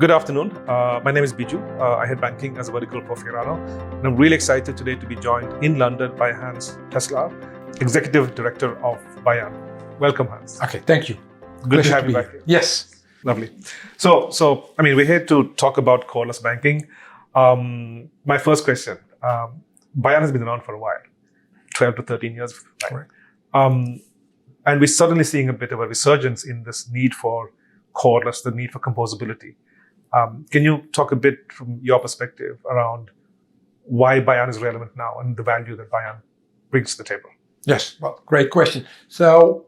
Good afternoon. My name is Biju. I head banking as a vertical for Fiorano. And I'm really excited today to be joined in London by Hans Tesla, Executive Director of Bayern. Welcome, Hans. Okay, thank you. Good to have you back here. Yes. Lovely. So we're here to talk about cordless banking. My first question, Bayern has been around for a while, 12 to 13 years. Right? And we're suddenly seeing a bit of a resurgence in this need for cordless, the need for composability. Can you talk a bit from your perspective around why Bayern is relevant now and the value that Bayern brings to the table? Yes, well, great question. So,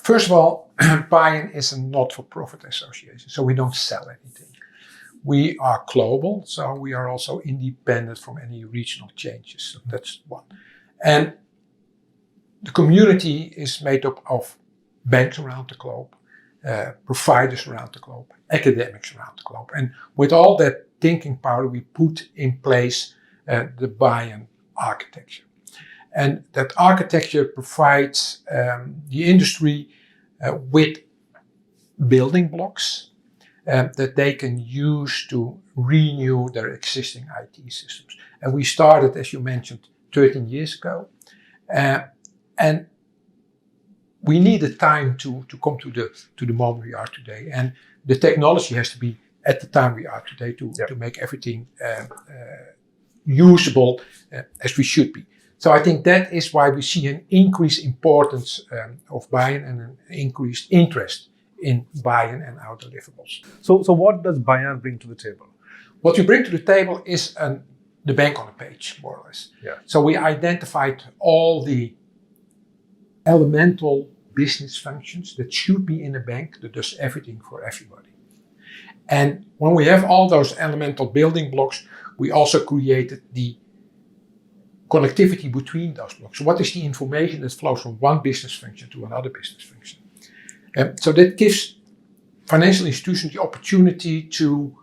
first of all, Bayern is a not-for-profit association, so we don't sell anything. We are global, so we are also independent from any regional changes. So that's one. And the community is made up of banks around the globe, providers around the globe, academics around the globe. And with all that thinking power, we put in place the Bayern architecture. And that architecture provides the industry with building blocks that they can use to renew their existing IT systems. And we started, as you mentioned, 13 years ago. And we needed time to come to the moment we are today. And the technology has to be at the time we are today to make everything usable as we should be. So I think that is why we see an increased importance of Bayern and an increased interest in Bayern and our deliverables. So what does Bayern bring to the table? What we bring to the table is the bank on a page, more or less. Yeah. So we identified all the elemental business functions that should be in a bank that does everything for everybody. And when we have all those elemental building blocks, we also created the connectivity between those blocks. So what is the information that flows from one business function to another business function? So that gives financial institutions the opportunity to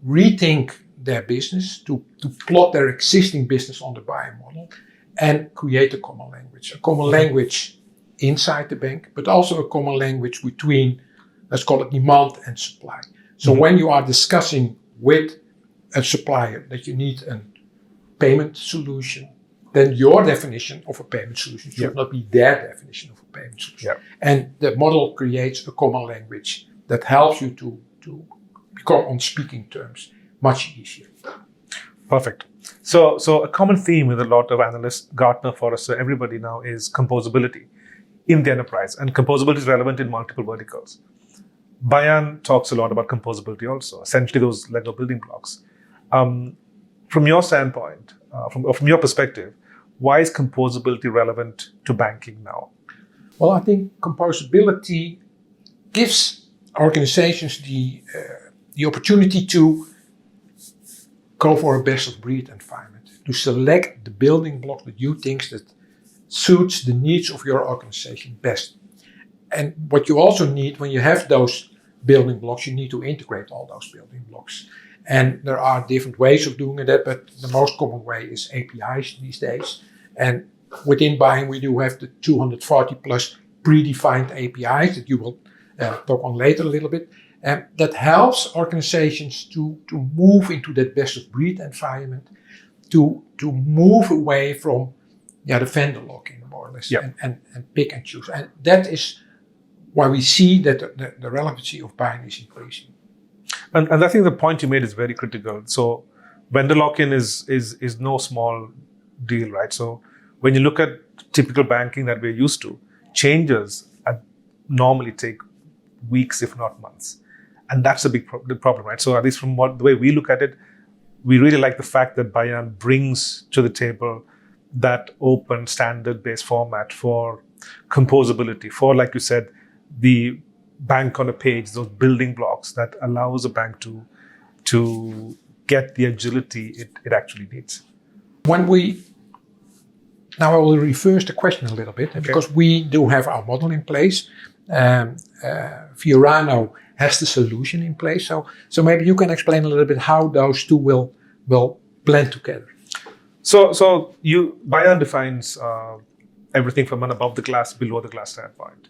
rethink their business, to plot their existing business on the Bayern model, and create a common language. A common language inside the bank, but also a common language between, let's call it demand and supply. So when you are discussing with a supplier that you need a payment solution, then your definition of a payment solution should not be their definition of a payment solution. And the model creates a common language that helps you to become on speaking terms much easier. Perfect. So a common theme with a lot of analysts, Gartner, Forrester, everybody now is composability in the enterprise. And composability is relevant in multiple verticals. Bayern talks a lot about composability also, essentially those Lego building blocks. From your standpoint, from your perspective, why is composability relevant to banking now? Well, I think composability gives organizations the opportunity to go for a best-of-breed environment, to select the building block that you think that suits the needs of your organization best. And what you also need when you have those building blocks, you need to integrate all those building blocks. And there are different ways of doing that, but the most common way is APIs these days. And within Bayern, we do have the 240 plus predefined APIs that you will talk on later a little bit. That helps organizations to move into that best-of-breed environment, to move away from the vendor lock-in, more or less, and pick and choose. And that is why we see that the relevancy of Bayern is increasing. And I think the point you made is very critical. So vendor lock-in is no small deal, right? So when you look at typical banking that we're used to, changes normally take weeks, if not months. And that's a big problem, right? So at least from the way we look at it, we really like the fact that Bayern brings to the table that open standard-based format for composability, for, like you said, the bank on a page, those building blocks that allows a bank to get the agility it actually needs. Now I will reverse the question a little bit, because we do have our model in place. Fiorano has the solution in place. So maybe you can explain a little bit how those two will blend together. So Bayern defines everything from an above the glass, below the glass standpoint.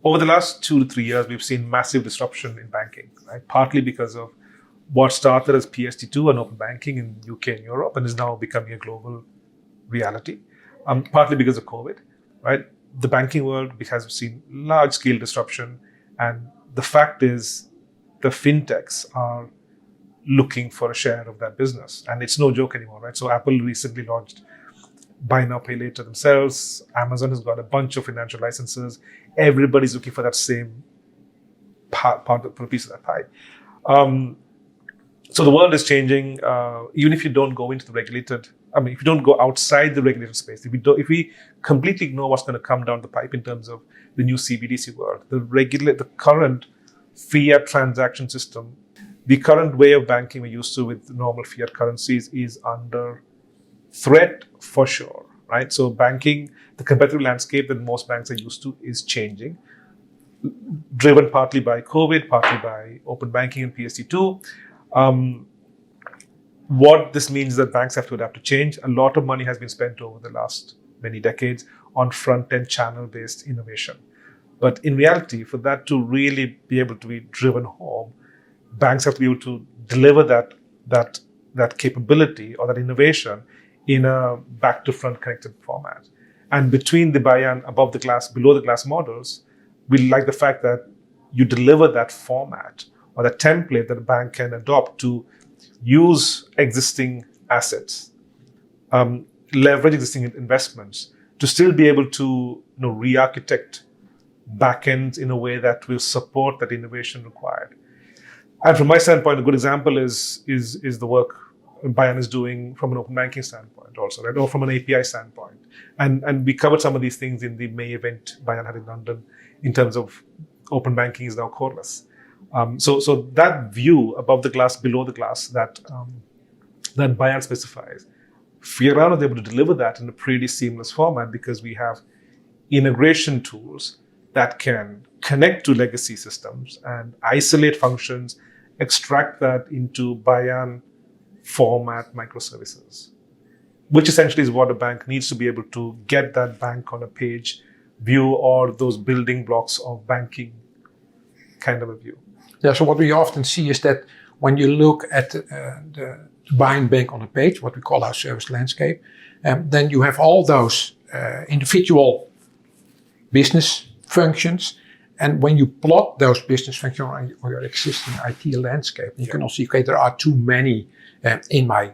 over the last 2 to 3 years, we've seen massive disruption in banking, right? Partly because of what started as PSD2 and open banking in UK and Europe and is now becoming a global reality. Partly because of COVID, right? The banking world has seen large-scale disruption, and the fact is the fintechs are looking for a share of that business, and it's no joke anymore, right? So Apple recently launched buy now, pay later themselves. Amazon has got a bunch of financial licenses. Everybody's looking for that same part for a piece of that pie. So the world is changing. Even if you don't go into the regulated, if you don't go outside the regulated space, if we completely ignore what's going to come down the pipe in terms of the new CBDC world, the current fiat transaction system, the current way of banking we're used to with normal fiat currencies is under threat for sure, right? So banking, the competitive landscape that most banks are used to is changing, driven partly by COVID, partly by open banking and PSD2. What this means is that banks have to adapt to change. A lot of money has been spent over the last many decades on front-end channel-based innovation. But in reality, for that to really be able to be driven home, banks have to be able to deliver that capability or that innovation in a back-to-front connected format. And between the Bayern above the glass, below the glass models, we like the fact that you deliver that format or that template that a bank can adopt to use existing assets, leverage existing investments to still be able to re-architect backends in a way that will support that innovation required. And from my standpoint, a good example is the work Bayern is doing from an open banking standpoint also, right? Or from an API standpoint. And we covered some of these things in the May event Bayern had in London in terms of open banking is now cordless. So that view above the glass, below the glass that Bayern specifies, Fiorano is able to deliver that in a pretty seamless format because we have integration tools that can connect to legacy systems and isolate functions, extract that into Bayern format microservices, which essentially is what a bank needs to be able to get that bank on a page view or those building blocks of banking kind of a view. Yeah, so what we often see is that when you look at the Bayern bank on a page, what we call our service landscape, then you have all those individual business functions. And when you plot those business functions on your existing IT landscape, you can also see, okay, there are too many in my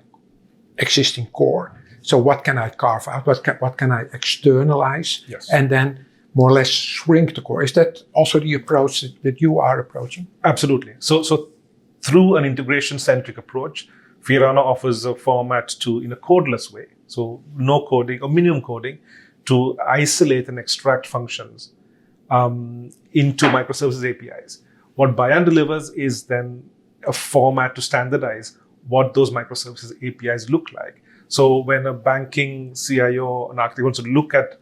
existing core. So what can I carve out? What can I externalize? Yes. And then more or less shrink the core. Is that also the approach that you are approaching? Absolutely. So through an integration-centric approach, Fiorano offers a format in a codeless way. So no coding or minimum coding to isolate and extract functions into microservices APIs. What Bayern delivers is then a format to standardize what those microservices APIs look like. So when a banking CIO, an architect wants to look at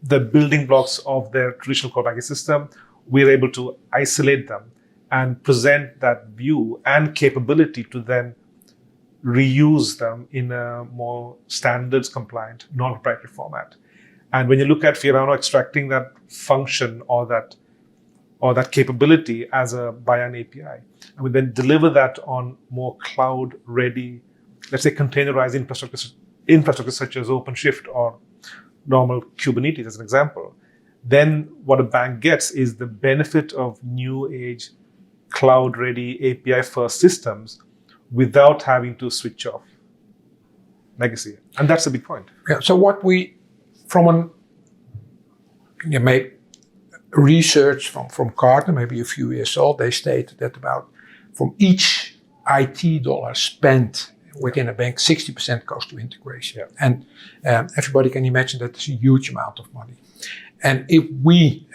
the building blocks of their traditional core banking system, we're able to isolate them and present that view and capability to then reuse them in a more standards compliant, non-proprietary format. And when you look at Fiorano extracting that function or that capability as a Bayern API, and we then deliver that on more cloud-ready, let's say containerized infrastructure such as OpenShift or normal Kubernetes as an example, then what a bank gets is the benefit of new age cloud-ready API-first systems without having to switch off legacy. And that's a big point. Yeah, so what we, from research from Gartner, maybe a few years old, they stated that about from each IT dollar spent within a bank, 60% goes to integration. Yeah. And everybody can imagine that it's a huge amount of money. And if we,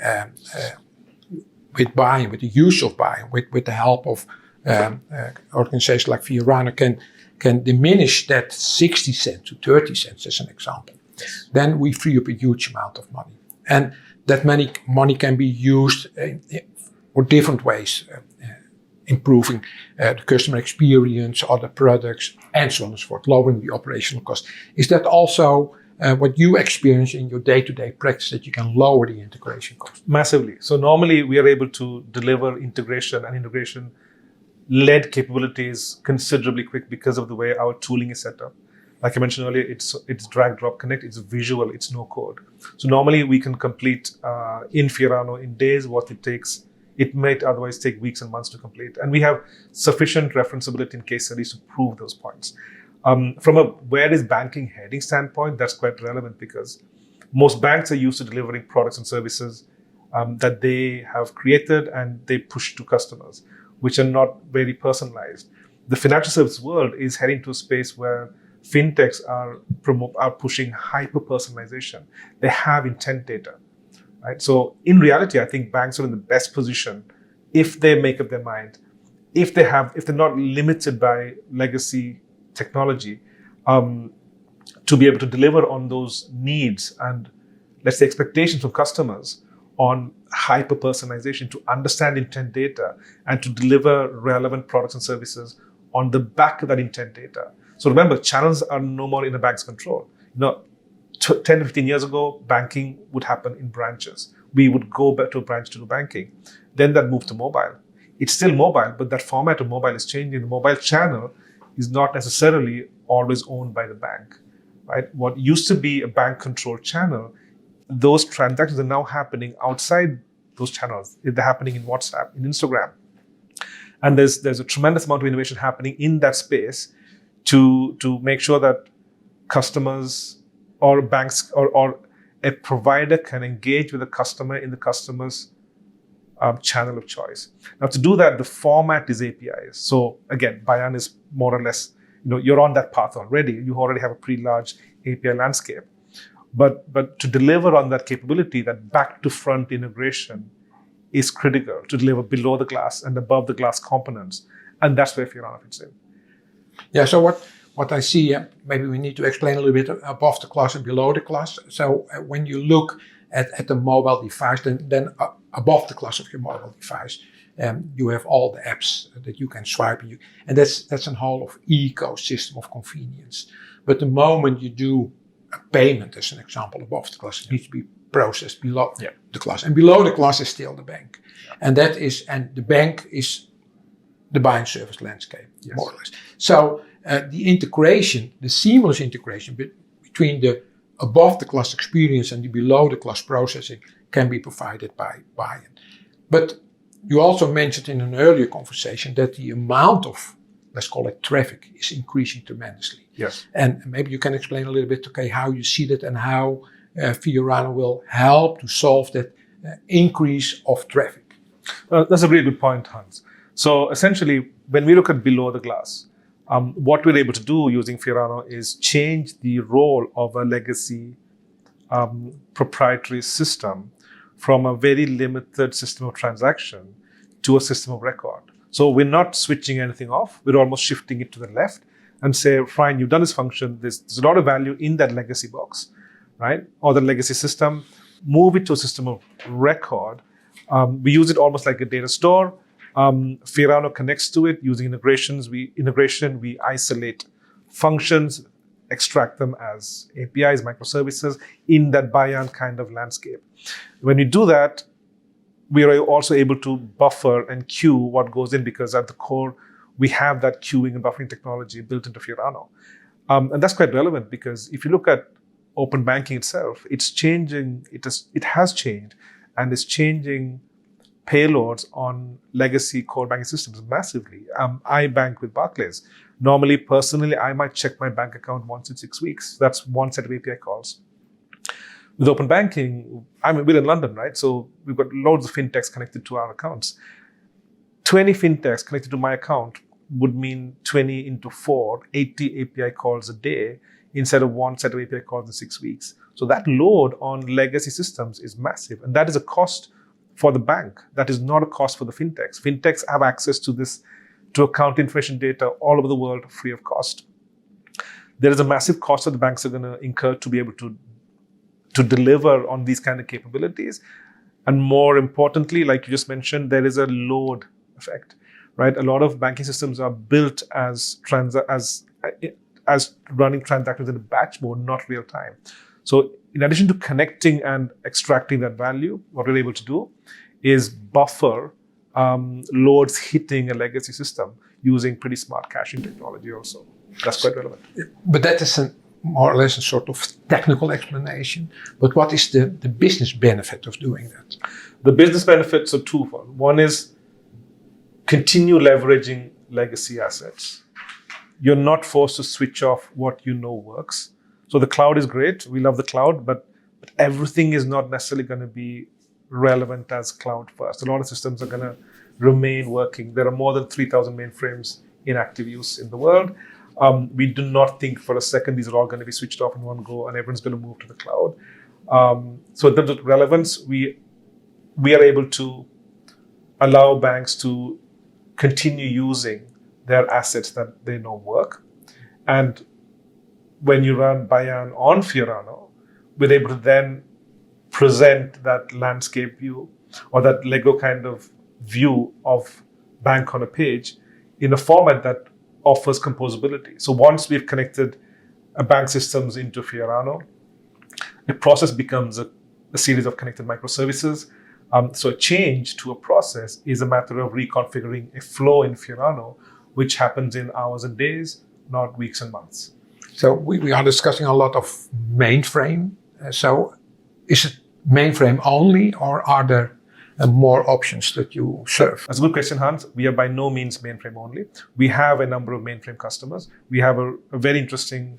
with Bayern, with the use of Bayern, with the help of organizations like Fiorano can diminish that 60 cents to 30 cents as an example, then we free up a huge amount of money. And that money can be used for different ways, improving the customer experience, other products, and so on and so forth, lowering the operational cost. Is that also what you experience in your day-to-day practice that you can lower the integration cost? Massively. So normally we are able to deliver integration and integration-led capabilities considerably quick because of the way our tooling is set up. Like I mentioned earlier, it's drag, drop, connect. It's visual. It's no code. So normally we can complete in Fiorano in days what it takes. It might otherwise take weeks and months to complete. And we have sufficient referenceability in case studies to prove those points. From a where is banking heading standpoint, that's quite relevant because most banks are used to delivering products and services that they have created and they push to customers, which are not very personalized. The financial service world is heading to a space where fintechs are pushing hyper-personalization. They have intent data, right? So in reality, I think banks are in the best position if they make up their mind, if they're not limited by legacy technology, to be able to deliver on those needs and, let's say, expectations from customers on hyper-personalization, to understand intent data and to deliver relevant products and services on the back of that intent data. So remember, channels are no more in a bank's control. 10 to 15 years ago, banking would happen in branches. We would go back to a branch to do banking. Then that moved to mobile. It's still mobile, but that format of mobile is changing. The mobile channel is not necessarily always owned by the bank, right? What used to be a bank-controlled channel, those transactions are now happening outside those channels. They're happening in WhatsApp, in Instagram. And there's a tremendous amount of innovation happening in that space to make sure that customers or banks or a provider can engage with the customer in the customer's channel of choice. Now, to do that, the format is APIs. So again, Bayern is more or less, you're on that path already. You already have a pretty large API landscape. But to deliver on that capability, that back-to-front integration is critical to deliver below the glass and above the glass components. And that's where Fiorano fits in. Yeah, so what I see, maybe we need to explain a little bit above the glass and below the glass. So when you look at the mobile device, then above the glass of your mobile device, you have all the apps that you can swipe. And that's a whole of ecosystem of convenience. But the moment you do a payment, as an example, above the glass, it needs to be processed below the glass. And below the glass is still the bank. Yeah. And the bank is the buying service landscape, more or less. So the integration, the seamless integration between the above the glass experience and the below the glass processing can be provided by Bayern. But you also mentioned in an earlier conversation that the amount of, let's call it, traffic is increasing tremendously. Yes. And maybe you can explain a little bit, how you see that and how Fiorano will help to solve that increase of traffic. That's a really good point, Hans. So essentially, when we look at below the glass, what we're able to do using Fiorano is change the role of a legacy proprietary system from a very limited system of transaction to a system of record. So we're not switching anything off. We're almost shifting it to the left and say, fine, you've done this function. There's a lot of value in that legacy box, right? Or the legacy system. Move it to a system of record. We use it almost like a data store. Fiorano connects to it using integrations. We isolate functions, extract them as APIs, microservices in that Bayern kind of landscape. When we do that, we are also able to buffer and queue what goes in, because at the core, we have that queuing and buffering technology built into Fiorano. And that's quite relevant because if you look at open banking itself, it's changing. It has changed and is changing payloads on legacy core banking systems massively. I bank with Barclays. Normally, personally, I might check my bank account once in 6 weeks. That's one set of API calls. With open banking, we're in London, right? So we've got loads of fintechs connected to our accounts. 20 fintechs connected to my account would mean 20 into 4, 80 API calls a day instead of one set of API calls in 6 weeks. So that load on legacy systems is massive. And that is a cost for the bank. That is not a cost for the fintechs. Fintechs have access to account information data all over the world free of cost. There is a massive cost that the banks are going to incur to be able to deliver on these kind of capabilities. And more importantly, like you just mentioned, there is a load effect, right? A lot of banking systems are built as as running transactions in a batch mode, not real time. So in addition to connecting and extracting that value, what we're able to do is buffer loads hitting a legacy system using pretty smart caching technology also. That's quite relevant. But that is more or less a sort of technical explanation. But what is the business benefit of doing that? The business benefits are twofold. One is continue leveraging legacy assets. You're not forced to switch off what you know works. So the cloud is great. We love the cloud, but everything is not necessarily going to be relevant as cloud first. A lot of systems are going to remain working. There are more than 3,000 mainframes in active use in the world. We do not think for a second these are all going to be switched off in one go and everyone's going to move to the cloud. So in terms of relevance, we are able to allow banks to continue using their assets that they know work. And when you run Bayern on Fiorano, we're able to then present that landscape view or that Lego kind of view of bank on a page in a format that offers composability. So once we've connected a bank systems into Fiorano, the process becomes a series of connected microservices. So a change to a process is a matter of reconfiguring a flow in Fiorano, which happens in hours and days, not weeks and months. So we are discussing a lot of mainframe. So is it mainframe only, or are there more options that you serve? That's a good question, Hans. We are by no means mainframe only. We have a number of mainframe customers. We have a very interesting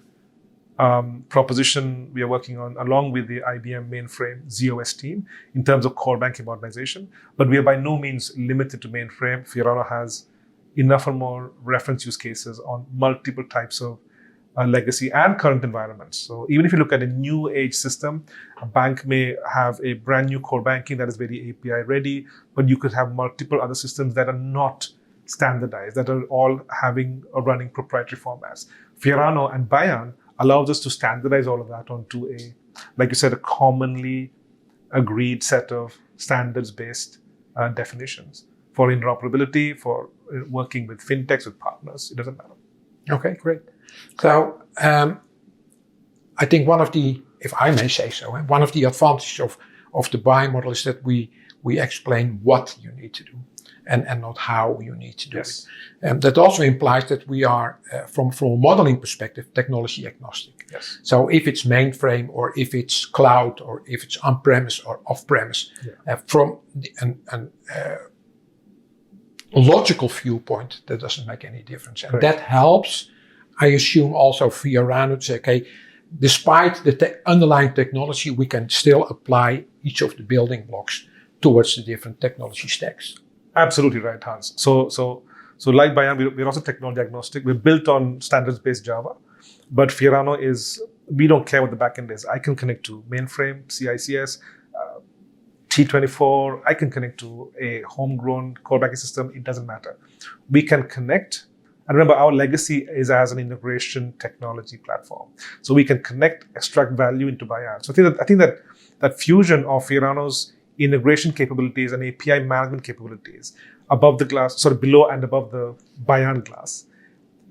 proposition we are working on along with the IBM mainframe ZOS team in terms of core banking modernization. But we are by no means limited to mainframe. Fiorano has enough or more reference use cases on multiple types of legacy and current environments. So even if you look at a new age system, a bank may have a brand new core banking that is very API ready, but you could have multiple other systems that are not standardized, that are all having or running proprietary formats. Fiorano and Bayern allows us to standardize all of that onto a, like you said, a commonly agreed set of standards-based definitions for interoperability, for working with fintechs, with partners. It doesn't matter. Okay, great. So I think one of the, if I may say so, one of the advantages of the buy model is that we explain what you need to do and not how you need to do it. And that also implies that we are, from a modeling perspective, technology agnostic. Yes. So if it's mainframe or if it's cloud or if it's on-premise or off-premise, from an logical viewpoint, that doesn't make any difference. And that helps, I assume, also Fiorano to say, okay, despite the underlying technology, we can still apply each of the building blocks towards the different technology stacks. Absolutely right, Hans. So like Bayern, we're also technology agnostic. We're built on standards-based Java, but Fiorano is, we don't care what the backend is. I can connect to mainframe, CICS, T24. I can connect to a homegrown core banking system. It doesn't matter. We can connect. And remember, our legacy is as an integration technology platform. So we can connect, extract value into Bayern. So I think that fusion of Fiorano's integration capabilities and API management capabilities above the glass, sort of below and above the Bayern glass,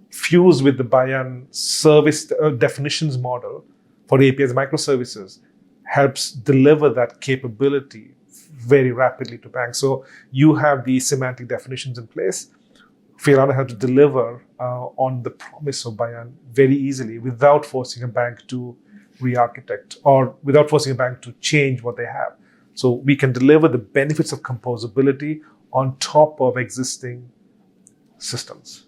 fused with the Bayern service definitions model for APIs microservices, helps deliver that capability very rapidly to banks. So you have the semantic definitions in place. Fiorano has to deliver on the promise of Bayern very easily without forcing a bank to re-architect or without forcing a bank to change what they have. So we can deliver the benefits of composability on top of existing systems.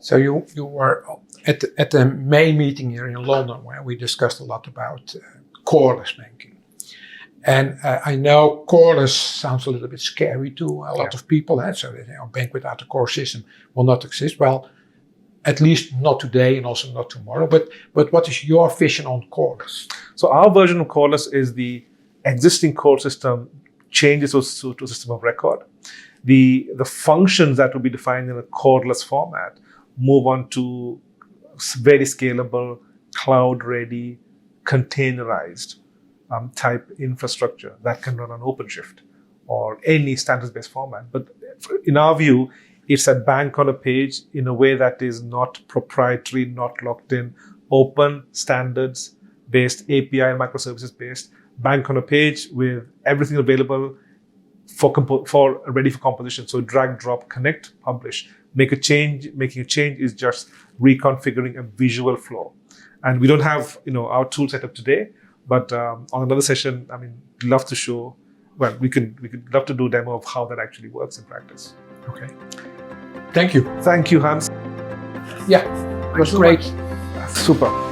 So you were at the May meeting here in London where we discussed a lot about cordless banking. And I know cordless sounds a little bit scary to a lot of people. So that a bank without a core system will not exist. Well, at least not today and also not tomorrow. But what is your vision on cordless? So our version of cordless is the existing core system changes to a system of record. The functions that will be defined in a cordless format move on to very scalable, cloud-ready, containerized type infrastructure that can run on OpenShift or any standards-based format. But in our view, It's a bank on a page in a way that is not proprietary, not locked in, open, standards-based, API and microservices-based, bank on a page with everything available for ready for composition. So drag, drop, connect, publish. Making a change is just reconfiguring a visual flow. And we don't have our tool set up today, but on another session, love to show. Well, we could love to do a demo of how that actually works in practice. Okay. Thank you. Thank you, Hans. Yeah, it was great. Super.